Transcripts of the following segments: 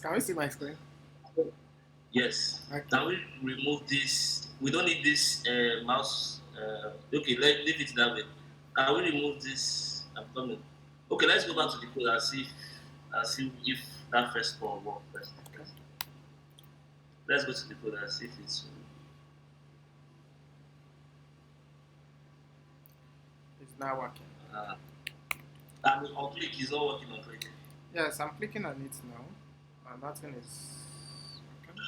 Can we see my screen? Yes. Okay. Can we remove this? We don't need this mouse. Okay, leave it that way. Can we remove this? I'm coming. Okay, let's go back to the code and see if that first call work first. Okay. Let's go to the code and see if it's. It's not working. Uh, I mean, on click is not working on click. Yes, I'm clicking on it now. And nothing is working.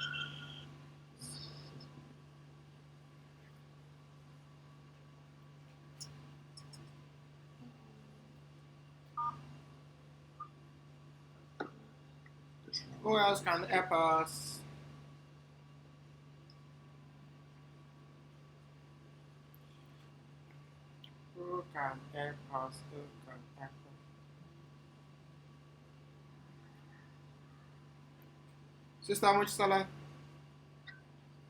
Who else can help us? Who can help us? Who can help us? Sister Muchisala,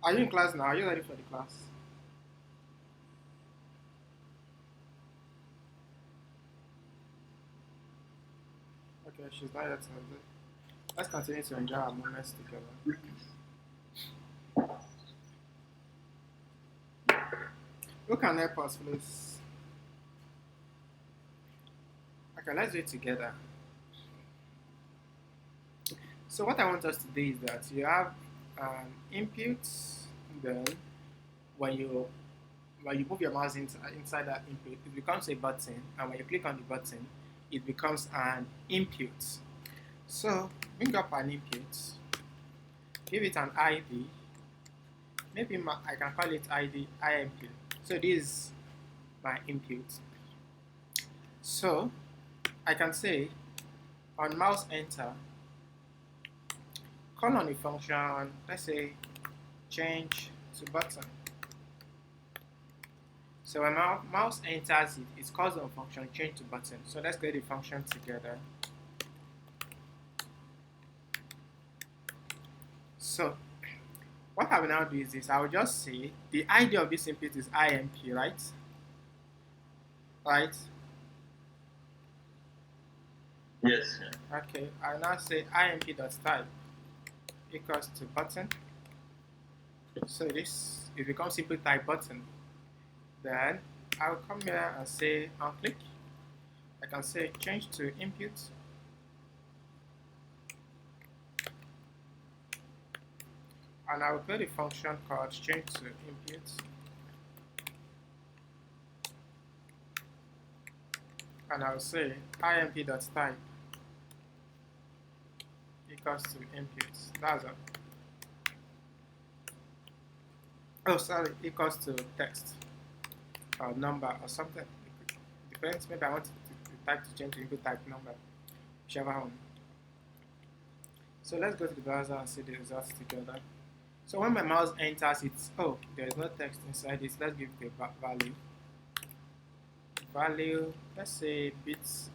are you in class now? Are you ready for the class? Okay, she's not yet. Let's continue to enjoy our moments together. Who can help us, please? Okay, let's do it together. So what I want us to do is that you have an input, then when you move your mouse inside that input, it becomes a button, and when you click on the button, it becomes an input. So bring up an input, give it an ID. Maybe I can call it ID IMP. So this is my input. So I can say on mouse enter, call on a function, let's say change to button. So when mouse enters it, it calls on function change to button. So let's create a function together. So what I will now do is this. I will just say the ID of this input is IMP, right? Right? Yes. Okay. I will now say IMP.type equals to button. So this it becomes simple type button. Then I will come here and say on click. I can say change to input. And I will create a function called change to input. And I will say imp.type equals to input. That's all. Oh, sorry, equals to text or number or something. It depends. Maybe I want to type to change to input type number, whichever one. So let's go to the browser and see the results together. So when my mouse enters it, oh, there is no text inside it. Let's give it a value. Value, let's say bits,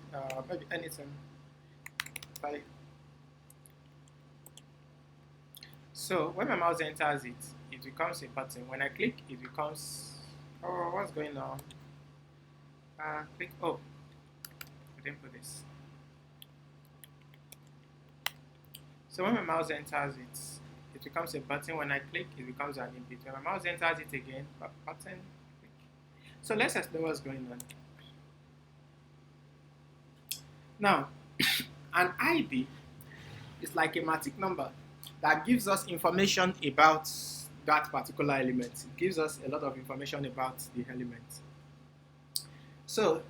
maybe anything. Type. So when my mouse enters it, it becomes a button. When I click, it becomes, oh, what's going on? Click, oh, I didn't put this. So when my mouse enters it, it becomes a button. When I click, it becomes an input. When my mouse enters it again, button, click. So let's explain what's going on. Now, an ID is like a matic number that gives us information about that particular element. It gives us a lot of information about the element. So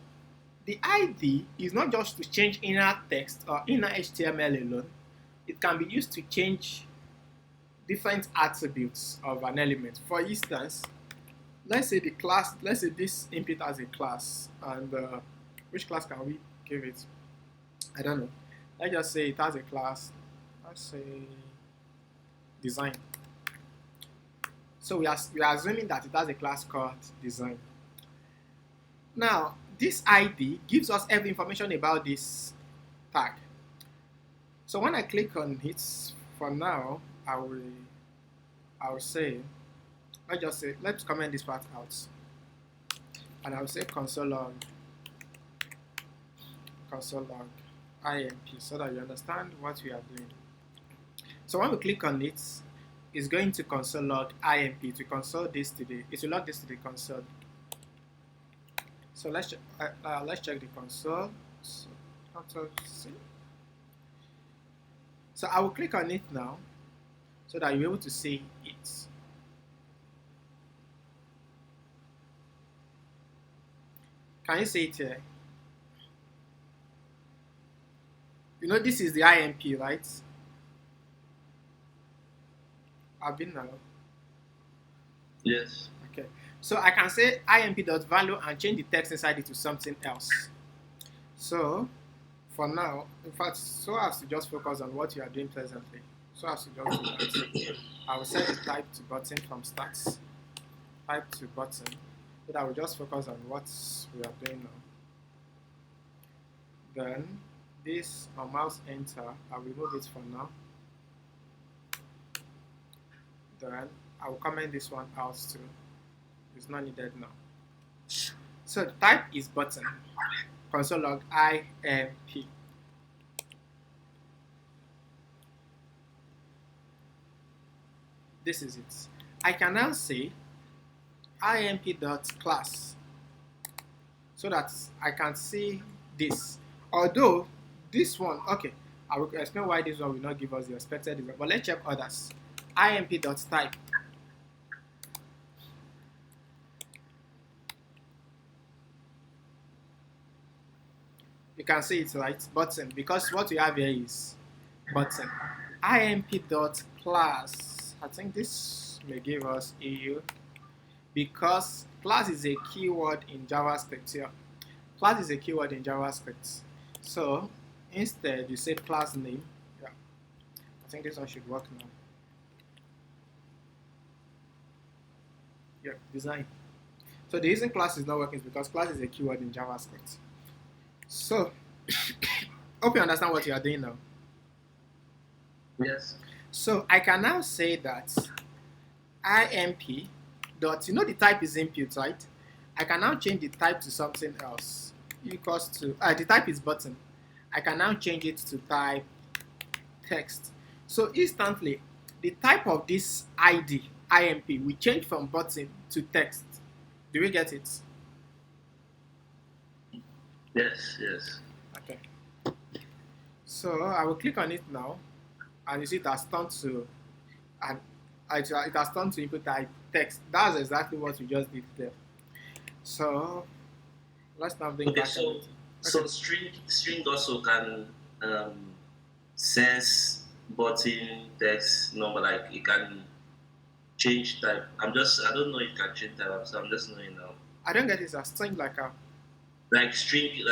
the ID is not just to change inner text or inner HTML alone. It can be used to change different attributes of an element. For instance, let's say the class, let's say this input has a class, and which class can we give it? I don't know. Let's just say it has a class. Let's say design. So we are assuming that it has a class called design. Now, this ID gives us every information about this tag. So when I click on it, for now, I will say, let's comment this part out. And I will say console log IMP so that you understand what we are doing. So when we click on it, it's going to console log IMP to console this to the, it will log this to the console. So let's check the console. So, so I will click on it now so that you're able to see it. Can you see it here? You know this is the IMP, right? I've been now. Yes. Okay. So I can say IMP.value and change the text inside it to something else. So for now, in fact, so as to just focus on what you are doing presently. So as to just do that, I will set the type to button from stats. Type to button. So that I will just focus on what we are doing now. Then this on mouse enter, I'll remove it for now. Then I will comment this one out too. It's not needed now. So the type is button. Console log IMP. This is it. I can now say IMP.class so that I can see this. Although this one, okay, I will explain why this one will not give us the expected result, but let's check others. IMP.type. You can see it's right, button, because what we have here is button. IMP.class. I think this may give us EU because class is a keyword in JavaScript here. Class is a keyword in JavaScript. So instead you say class name. Yeah. I think this one should work now. Yeah, design. So the reason class is not working is because class is a keyword in JavaScript. So hope you understand what you are doing now. Yes. So I can now say that IMP dot, you know the type is input, right? I can now change the type to something else. Equals to, the type is button. I can now change it to type text. So instantly, the type of this ID, IMP, will change from button to text. Do we get it? Yes, yes. Okay. So I will click on it now, and you see it has turned to, and it has turned to input type text. That's exactly what we just did there. So let's now bring back. So string also can sense button text number, like it can change type. I don't know if it can change type, so I'm just knowing now. I don't get it as string like a string,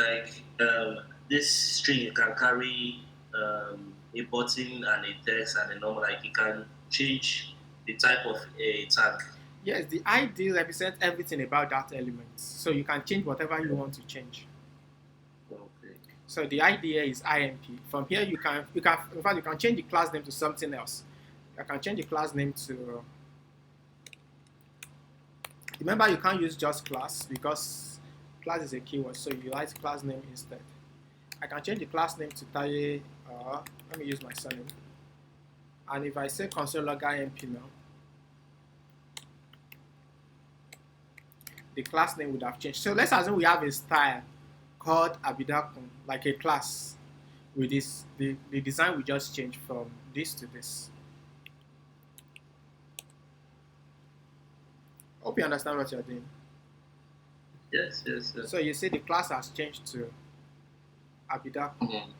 this string can carry a button and a text and a number, like it can change the type of a tag. Yes, the ID represents everything about that element, so you can change whatever you want to change. Okay. So the idea is IMP. From here, you can in fact you can change the class name to something else. You can change the class name to. Remember, you can't use just class because class is a keyword, so you write class name instead. I can change the class name to Taye. Let me use my surname. And if I say console log IMP now, the class name would have changed. So let's assume we have a style called Abidakun, like a class with this. The design will just change from this to this. Hope you understand what you're doing. Yes. So you see the class has changed to Abidakun. Mm-hmm.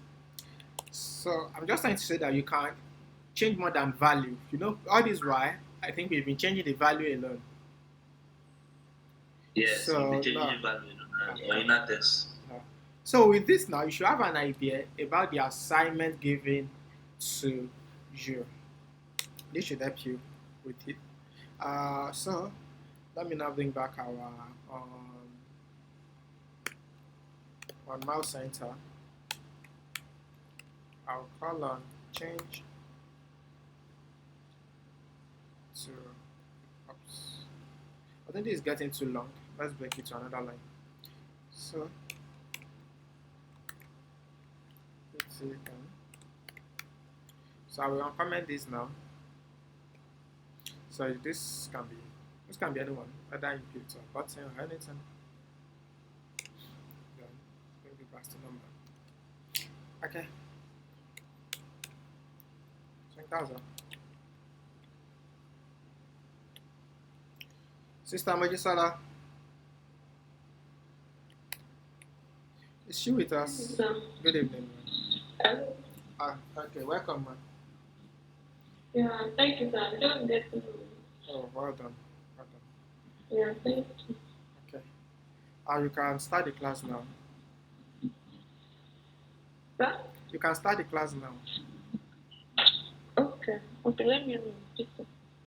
So I'm just trying to say that you can change more than value. You know, all this why I think we've been changing the value alone. Yes, so changing the value or in that text. So with this now, you should have an idea about the assignment given to you. This should help you with it. So let me now bring back our on mouse center. I'll call on change to, oops, I think this is getting too long. Let's break it to another line. So let's see, So I will uncomment this now. So this can be anyone, whether input or button or anything. Then bring it back to number. Okay. 20,000. Sister Mojisola, is she with us? Good evening, man. Okay, welcome, man. Yeah, thank you, sir. Just get to know. Oh, well done. Well done. Yeah, thank you. Okay. You can start the class now. Sir? You can start the class now. Okay. Okay, let me know.